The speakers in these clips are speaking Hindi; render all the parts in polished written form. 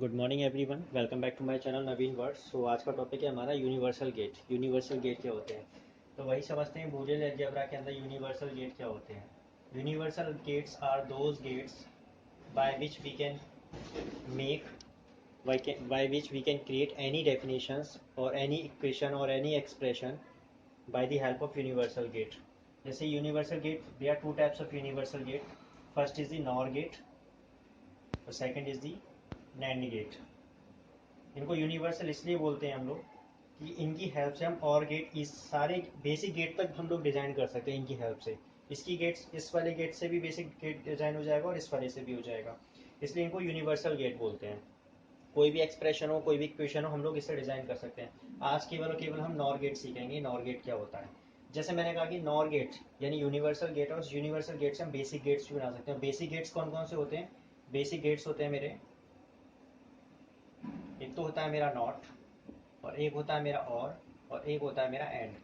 Good morning everyone, welcome back to my channel Naveen words. सो आज का टॉपिक है हमारा यूनिवर्सल गेट। यूनिवर्सल गेट क्या होते हैं, तो वही समझते हैं। बूलियन अलजेब्रा के अंदर यूनिवर्सल गेट क्या होते हैं। Universal gates are those gates by which we can make by which we can create any definitions or any equation or any expression by the help of universal gate. जैसे universal gate, there are two types of universal gate. First is the NOR gate और second is the NAND gate. इनको यूनिवर्सल इसलिए बोलते हैं हम लोग कि इनकी हेल्प से हम और गेट, इस सारे बेसिक गेट तक हम लोग डिज़ाइन कर सकते हैं इनकी हेल्प से। इसकी गेट्स, इस वाले गेट से भी बेसिक गेट डिज़ाइन हो जाएगा और इस वाले से भी हो जाएगा, इसलिए इनको यूनिवर्सल गेट बोलते हैं। कोई भी एक्सप्रेशन हो, कोई भी इक्वेशन हो, हम लोग इससे डिज़ाइन कर सकते हैं। आज केवल और केवल हम नॉर गेट सीखेंगे। नॉर गेट क्या होता है, जैसे मैंने कहा कि नॉर गेट यानी यूनिवर्सल गेट, और उस यूनिवर्सल गेट से हम बेसिक गेट्स भी बना सकते हैं। बेसिक गेट्स कौन कौन से होते हैं? बेसिक गेट्स होते हैं मेरे, एक तो होता है मेरा नॉट, और एक होता है मेरा और एक होता है मेरा AND.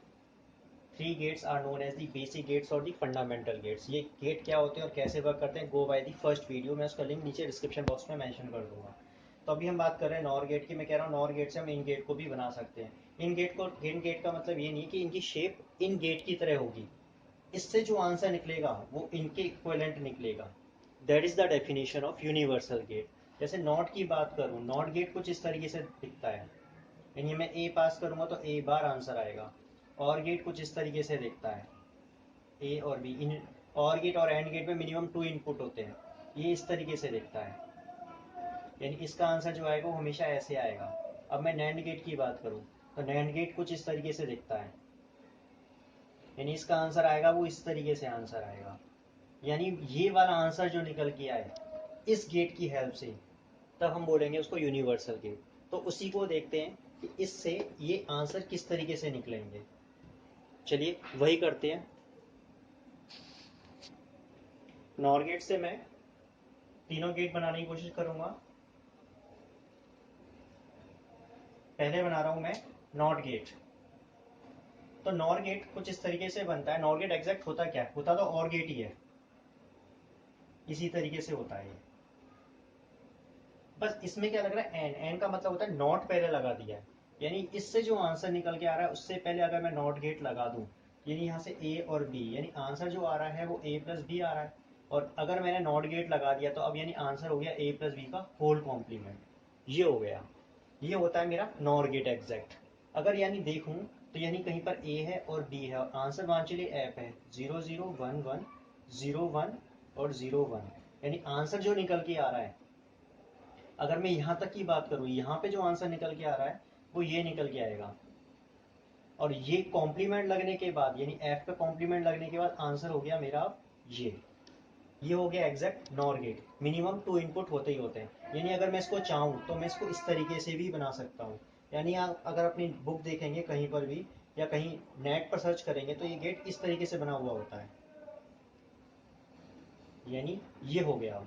Three gates are known as the basic gates और दी फंडामेंटल गेट्स। ये गेट क्या होते हैं और कैसे वर्क करते हैं, go by the first video. मैं उसका लिंक नीचे डिस्क्रिप्शन बॉक्स में मेंशन कर दूंगा। तो अभी हम बात कर रहे हैं नॉर गेट की। मैं कह रहा हूँ नॉर गेट से हम इन गेट को भी बना सकते हैं। इन गेट का मतलब ये नहीं कि इनकी शेप इन गेट की तरह होगी, इससे जो आंसर निकलेगा वो इनके इक्विवेलेंट निकलेगा। That is the definition of universal gate. जैसे नॉट की बात करूँ, नॉट गेट कुछ इस तरीके से दिखता है, यानी मैं ए पास करूंगा तो ए बार आंसर आएगा। और गेट कुछ इस तरीके से दिखता है, ए और बी। इन और गेट और एंड गेट में मिनिमम 2 इनपुट होते हैं, ये इस तरीके से दिखता है, यानी इसका आंसर जो आएगा वो हमेशा ऐसे आएगा। अब मैं नैंड गेट की बात करूँ तो नैंड गेट कुछ इस तरीके से दिखता है, यानी इसका आंसर आएगा वो इस तरीके से आंसर आएगा। यानी ये वाला आंसर जो निकल के आए इस गेट की हेल्प से, तब हम बोलेंगे उसको यूनिवर्सल गेट। तो उसी को देखते हैं कि इससे ये आंसर किस तरीके से निकलेंगे। चलिए वही करते हैं। नॉर गेट से मैं तीनों गेट बनाने की कोशिश करूंगा। पहले बना रहा हूं मैं नॉट गेट। तो नॉर गेट कुछ इस तरीके से बनता है। नॉर गेट एग्जैक्ट होता क्या है, होता तो और गेट ही है, इसी तरीके से होता है ये। बस इसमें क्या लग रहा है, एन। एन का मतलब होता है नॉट पहले लगा दिया है, यानी इससे जो आंसर निकल के आ रहा है उससे पहले अगर मैं नॉट गेट लगा दूं, यानी यहाँ से ए और बी, यानी आंसर जो आ रहा है वो ए प्लस बी आ रहा है। और अगर मैंने नॉट गेट लगा दिया तो अब यानी आंसर हो गया ए प्लस बी का होल कॉम्प्लीमेंट, ये हो गया। ये होता है मेरा नॉर गेट एग्जैक्ट। अगर यानी देखूं तो यानी कहीं पर ए है और बी है और आंसर मान चलिए ऐप है 0011 01 और 01, यानी आंसर जो निकल के आ रहा है, अगर मैं यहाँ तक की बात करूँ, यहाँ पे जो आंसर निकल के आ रहा है वो ये निकल के आएगा। और ये कॉम्प्लीमेंट लगने के बाद, यानी एफ का कॉम्प्लीमेंट लगने के बाद आंसर हो गया मेरा ये हो गया exact NOR gate. Minimum 2 input होते ही होते हैं, यानी अगर मैं इसको चाहूँ तो मैं इसको इस तरीके से भी बना सकता हूँ। यानी आप अगर अपनी बुक देखेंगे कहीं पर भी या कहीं नेट पर सर्च करेंगे तो ये गेट इस तरीके से बना हुआ होता है, यानी ये हो गया।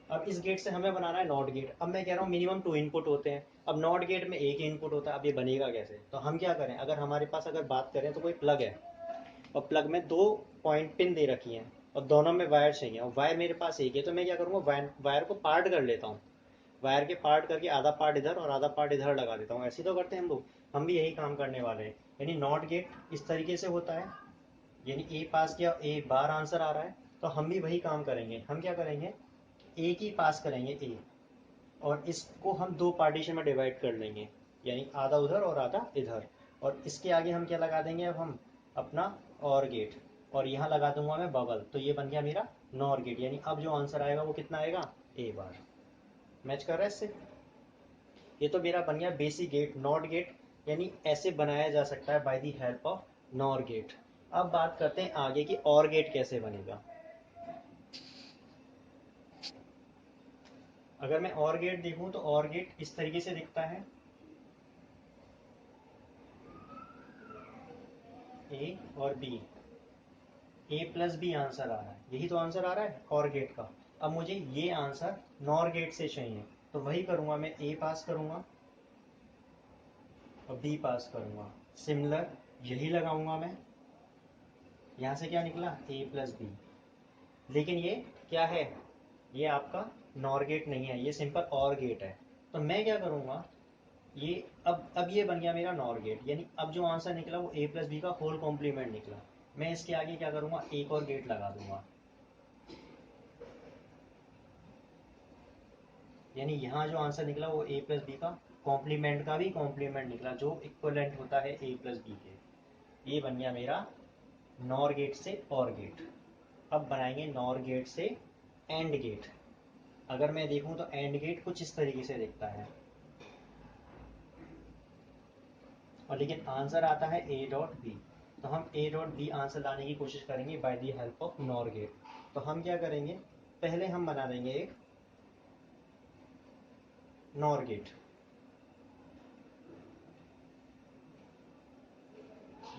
अब इस गेट से हमें बनाना है नॉट गेट। अब मैं कह रहा हूँ मिनिमम 2 इनपुट होते हैं, अब नॉट गेट में एक ही इनपुट होता है। अब ये बनेगा कैसे, तो हम क्या करें, अगर हमारे पास अगर बात करें तो कोई प्लग है और प्लग में 2 पॉइंट पिन दे रखी हैं और दोनों में वायर चाहिए और वायर मेरे पास एक है, तो मैं क्या करूँगा, वायर को पार्ट कर लेता हूँ। वायर के पार्ट करके आधा पार्ट इधर और आधा पार्ट इधर लगा देता हूँ। ऐसे तो करते हैं हम लोग, हम भी यही काम करने वाले हैं। यानी नॉट गेट इस तरीके से होता है, यानी ए पास किया, ए बार आंसर आ रहा है, तो हम भी वही काम करेंगे। हम क्या करेंगे, ए की पास करेंगे ए, और इसको हम 2 पार्टीशन में डिवाइड कर लेंगे, यानी आधा उधर और आधा इधर। और इसके आगे हम क्या लगा देंगे, अब हम अपना और गेट, और यहाँ लगा दूंगा मैं बबल, तो ये बन गया मेरा नॉर गेट। यानी अब जो आंसर आएगा वो कितना आएगा, ए बार। मैच कर रहा है इससे। ये तो मेरा बन गया बेसिक गेट, नॉट गेट, यानी ऐसे बनाया जा सकता है by the help of NOR gate. अब बात करते हैं आगे की और गेट कैसे बनेगा। अगर मैं और गेट देखूं तो और गेट इस तरीके से दिखता है, ए और बी, ए प्लस बी आंसर आ रहा है, यही तो आंसर आ रहा है और गेट का। अब मुझे ये आंसर नॉर गेट से चाहिए, तो वही करूंगा, मैं ए पास करूंगा और बी पास करूंगा। सिमिलर यही लगाऊंगा मैं, यहाँ से क्या निकला, ए प्लस बी। लेकिन ये क्या है, ये आपका नॉर गेट नहीं है, ये सिंपल और गेट है। तो मैं क्या करूँगा, ये अब ये बन गया मेरा नॉर गेट, यानी अब जो आंसर निकला वो ए प्लस बी का होल कॉम्प्लीमेंट निकला। मैं इसके आगे क्या करूँगा, एक और गेट लगा दूंगा, यानी यहाँ जो आंसर निकला वो ए प्लस बी का कॉम्प्लीमेंट का भी कॉम्प्लीमेंट निकला, जो इक्वलेंट होता है ए प्लस बी के। ये बन गया मेरा नॉर गेट से और गेट। अब बनाएंगे नॉर गेट से एंड गेट। अगर मैं देखूं तो एंड गेट कुछ इस तरीके से दिखता है, और लेकिन आंसर आता है ए डॉट बी। तो हम ए डॉट बी आंसर लाने की कोशिश करेंगे by the help of NOR gate. तो हम क्या करेंगे, पहले हम बना देंगे एक नॉर गेट,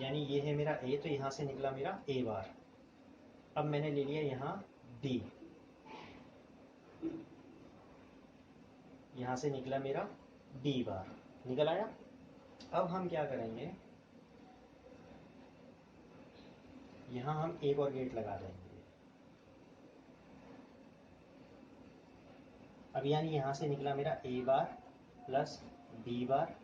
यानी ये है मेरा ए, तो यहाँ से निकला मेरा ए बार। अब मैंने ले लिया यहाँ बी, यहाँ से निकला मेरा बी बार, निकल आया। अब हम क्या करेंगे, यहाँ हम एक और गेट लगा देंगे। अब यानी यहाँ से निकला मेरा ए बार प्लस बी बार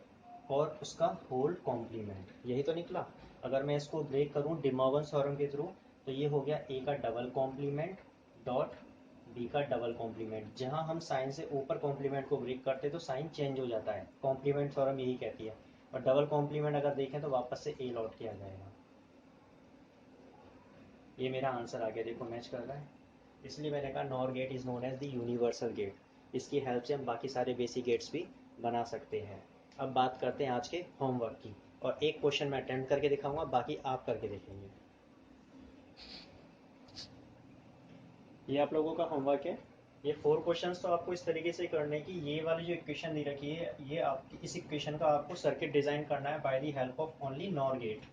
और उसका होल कॉम्प्लीमेंट, यही तो निकला। अगर मैं इसको ब्रेक करूँ डी मॉर्गन थ्योरम के थ्रू, तो ये हो गया ए का डबल कॉम्प्लीमेंट डॉट बी का डबल कॉम्प्लीमेंट। जहाँ हम साइन से ऊपर कॉम्प्लीमेंट को ब्रेक करते तो साइन चेंज हो जाता है, कॉम्प्लीमेंट थ्योरम यही कहती है। और डबल कॉम्प्लीमेंट अगर देखें तो वापस से ए लौट के आ जाएगा। ये मेरा आंसर आ गया, देखो मैच कर रहा है। इसलिए मैंने कहा NOR gate is known as the universal gate. इसकी हेल्प से हम बाकी सारे बेसिक गेट्स भी बना सकते हैं। अब बात करते हैं आज के होमवर्क की, और एक क्वेश्चन मैं अटेम्प्ट करके दिखाऊंगा, बाकी आप करके देखेंगे। ये आप लोगों का होमवर्क है। ये 4 क्वेश्चंस तो आपको इस तरीके से करने की, ये वाली जो इक्वेशन दी रखी है, ये आपकी इस इक्वेशन का आपको सर्किट डिजाइन करना है by the help of only NOR gate.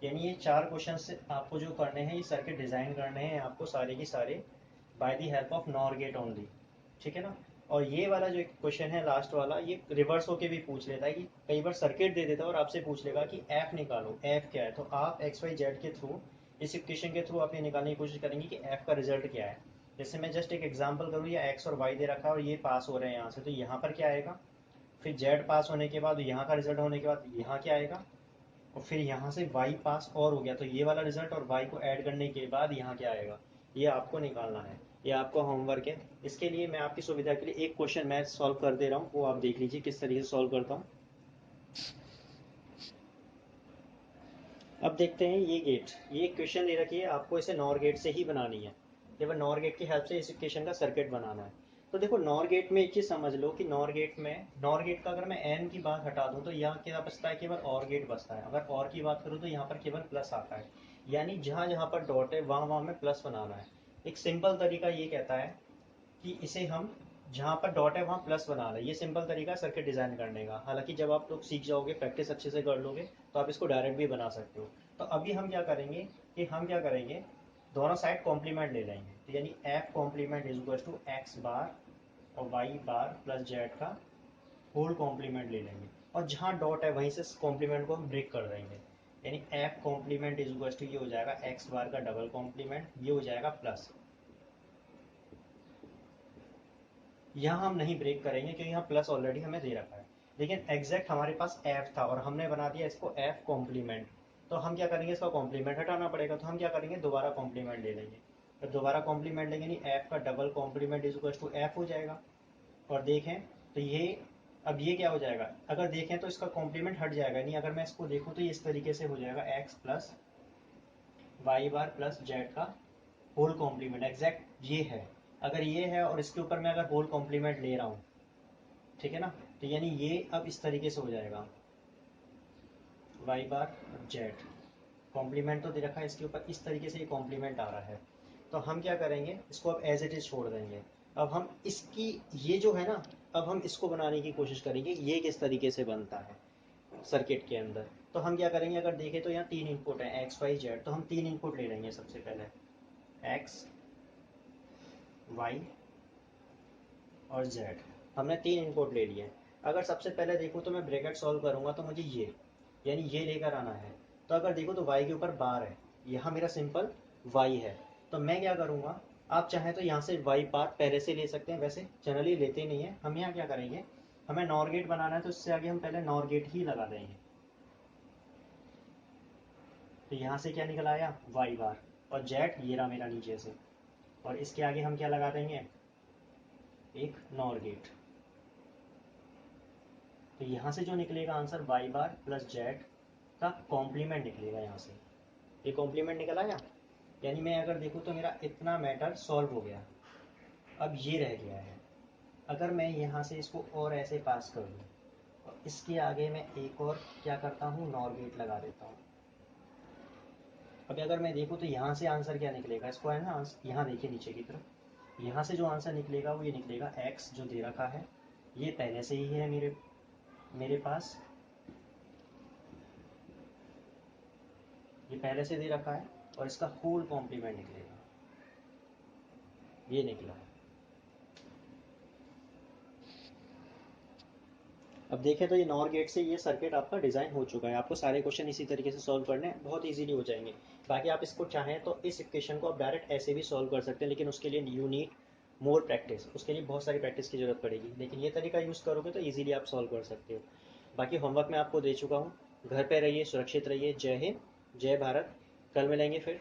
यानी ये 4 क्वेश्चन आपको जो करने हैं, ये सर्किट डिजाइन करने हैं आपको सारे के सारे bye the help of NOR get only, ठीक है ना। और ये वाला जो क्वेश्चन है लास्ट वाला, ये रिवर्स होके भी पूछ लेता है कि कई बार सर्किट दे देता है और आपसे पूछ लेगा कि एफ निकालो, एफ क्या है। तो आप एक्स वाई जेड के थ्रू, इस इक्वेशन के थ्रू आप ये निकालने की कोशिश करेंगे कि एफ का रिजल्ट क्या है। जैसे मैं जस्ट एक एग्जांपल करूँ, या एक्स और वाई दे रखा है और ये पास हो रहे हैं यहाँ से, तो यहाँ पर क्या आएगा, फिर जेड पास होने के बाद यहाँ का रिजल्ट होने के बाद यहाँ क्या आएगा, और फिर यहाँ से y पास और हो गया तो ये वाला रिजल्ट, और y को ऐड करने के बाद यहाँ क्या आएगा, ये आपको निकालना है। ये आपका होमवर्क है। इसके लिए मैं आपकी सुविधा के लिए एक क्वेश्चन मैं सॉल्व कर दे रहा हूँ, वो आप देख लीजिए किस तरीके से सॉल्व करता हूँ। अब देखते हैं ये गेट, ये क्वेश्चन दे रखी है आपको, इसे नॉर गेट से ही बनानी है। केवल नॉर गेट की हेल्प से इस इक्वेशन का सर्किट बनाना है। तो देखो नॉर गेट में एक चीज़ समझ लो कि नॉर गेट में, नॉर गेट का अगर मैं एन की बात हटा दूँ तो यहाँ क्या बचता है, केवल और गेट बचता है। अगर और की बात करूँ तो यहाँ पर केवल प्लस आता है, यानी जहाँ जहाँ पर डॉट है वहाँ वहाँ में प्लस बनाना है। एक सिंपल तरीका ये कहता है कि इसे हम, जहाँ पर डॉट है वहाँ प्लस बना लें। ये सिंपल तरीका है सर्किट डिज़ाइन करने का। हालांकि जब आप लोग सीख जाओगे, प्रैक्टिस अच्छे से कर लोगे, तो आप इसको डायरेक्ट भी बना सकते हो। तो अभी हम क्या करेंगे कि हम क्या करेंगे, दोनों साइड कॉम्प्लीमेंट ले लेंगे। तो यानी F complement is equal to X bar और वाई बार प्लस जेड का होल कॉम्प्लीमेंट ले लेंगे, और जहाँ डॉट है वहीं से कॉम्प्लीमेंट को हम ब्रेक कर देंगे। यानी F complement is equal to, ये हो जाएगा एक्स बार का डबल कॉम्प्लीमेंट, ये हो जाएगा प्लस। यहाँ हम नहीं ब्रेक करेंगे क्योंकि यहाँ प्लस ऑलरेडी हमें दे रखा है, लेकिन एग्जैक्ट हमारे पास एफ था और हमने बना दिया इसको एफ कॉम्प्लीमेंट। तो हम क्या करेंगे, इसका कॉम्प्लीमेंट हटाना पड़ेगा, तो हम क्या करेंगे, दोबारा कॉम्प्लीमेंट ले लेंगे। तो दोबारा कॉम्प्लीमेंट लेंगे, नहीं एफ का double complement is equal to F हो जाएगा। और देखें तो ये, अब ये क्या हो जाएगा, अगर देखें तो इसका कॉम्प्लीमेंट हट जाएगा, नहीं अगर मैं इसको देखूँ तो ये इस तरीके से हो जाएगा, x plus Y bar plus Z का होल कॉम्प्लीमेंट, एग्जैक्ट ये है। अगर ये है और इसके ऊपर मैं अगर होल कॉम्प्लीमेंट ले रहा हूँ, ठीक है ना, तो यानी ये अब इस तरीके से हो जाएगा, वाई बार जेड कॉम्प्लीमेंट तो दे रखा है इसके ऊपर, इस तरीके से ये कॉम्प्लीमेंट आ रहा है। तो हम क्या करेंगे, इसको अब एज इट इज छोड़ देंगे। अब हम इसकी, ये जो है ना, अब हम इसको बनाने की कोशिश करेंगे, ये किस तरीके से बनता है सर्किट के अंदर। तो हम क्या करेंगे, अगर देखें तो यहाँ 3 इनपुट है एक्स वाई जेड, तो हम 3 इनपुट ले लेंगे। सबसे पहले एक्स वाई और जेड, हमने 3 इनपुट ले लिए। अगर सबसे पहले देखूँ तो मैं ब्रैकेट सॉल्व करूँगा तो मुझे ये, यानी ये लेकर आना है। तो अगर देखो तो y के ऊपर बार है, यहाँ मेरा सिंपल y है। तो मैं क्या करूँगा, आप चाहें तो यहाँ से वाई बार पहले से ले सकते हैं, वैसे जनरली लेते नहीं है। हम यहाँ क्या करेंगे, हमें नॉर गेट बनाना है तो इससे आगे हम पहले नॉर गेट ही लगा देंगे। तो यहाँ से क्या निकल आया, वाई बार, और जेट ये रहा मेरा नीचे से, और इसके आगे हम क्या लगा देंगे, एक नॉर गेट। तो यहाँ से जो निकलेगा answer Y bar plus jet का कॉम्प्लीमेंट निकलेगा यहाँ से। ये कॉम्प्लीमेंट निकल आया, यानी मैं अगर देखूँ तो मेरा इतना मैटर सॉल्व हो गया। अब ये रह गया है, अगर मैं यहाँ से इसको और ऐसे पास कर दूँ और इसके आगे मैं एक और क्या करता हूँ, नॉर गेट लगा देता हूँ। अभी अगर मैं देखूँ तो यहाँ से आंसर क्या निकलेगा, इसको है ना, यहाँ देखिए नीचे की तरफ, यहाँ से जो आंसर निकलेगा वो ये निकलेगा x जो दे रखा है, ये पहले से ही है मेरे मेरे पास, ये पहले से दे रखा है, और इसका होल कॉम्प्लीमेंट निकलेगा, ये निकला। अब देखें तो ये नॉर गेट से ये सर्किट आपका डिज़ाइन हो चुका है। आपको सारे क्वेश्चन इसी तरीके से सॉल्व करने हैं, बहुत इजीली हो जाएंगे। बाकी आप इसको चाहें तो इस इक्वेशन को आप डायरेक्ट ऐसे भी सॉल्व कर सकते हैं, लेकिन उसके लिए यू नीड मोर प्रैक्टिस, उसके लिए बहुत सारी प्रैक्टिस की जरूरत पड़ेगी। लेकिन ये तरीका यूज़ करोगे तो ईजिली आप सॉल्व कर सकते हो। बाकी होमवर्क मैं आपको दे चुका हूँ, घर पर रहिए, सुरक्षित रहिए। जय हिंद, जय भारत। कल मिलेंगे फिर।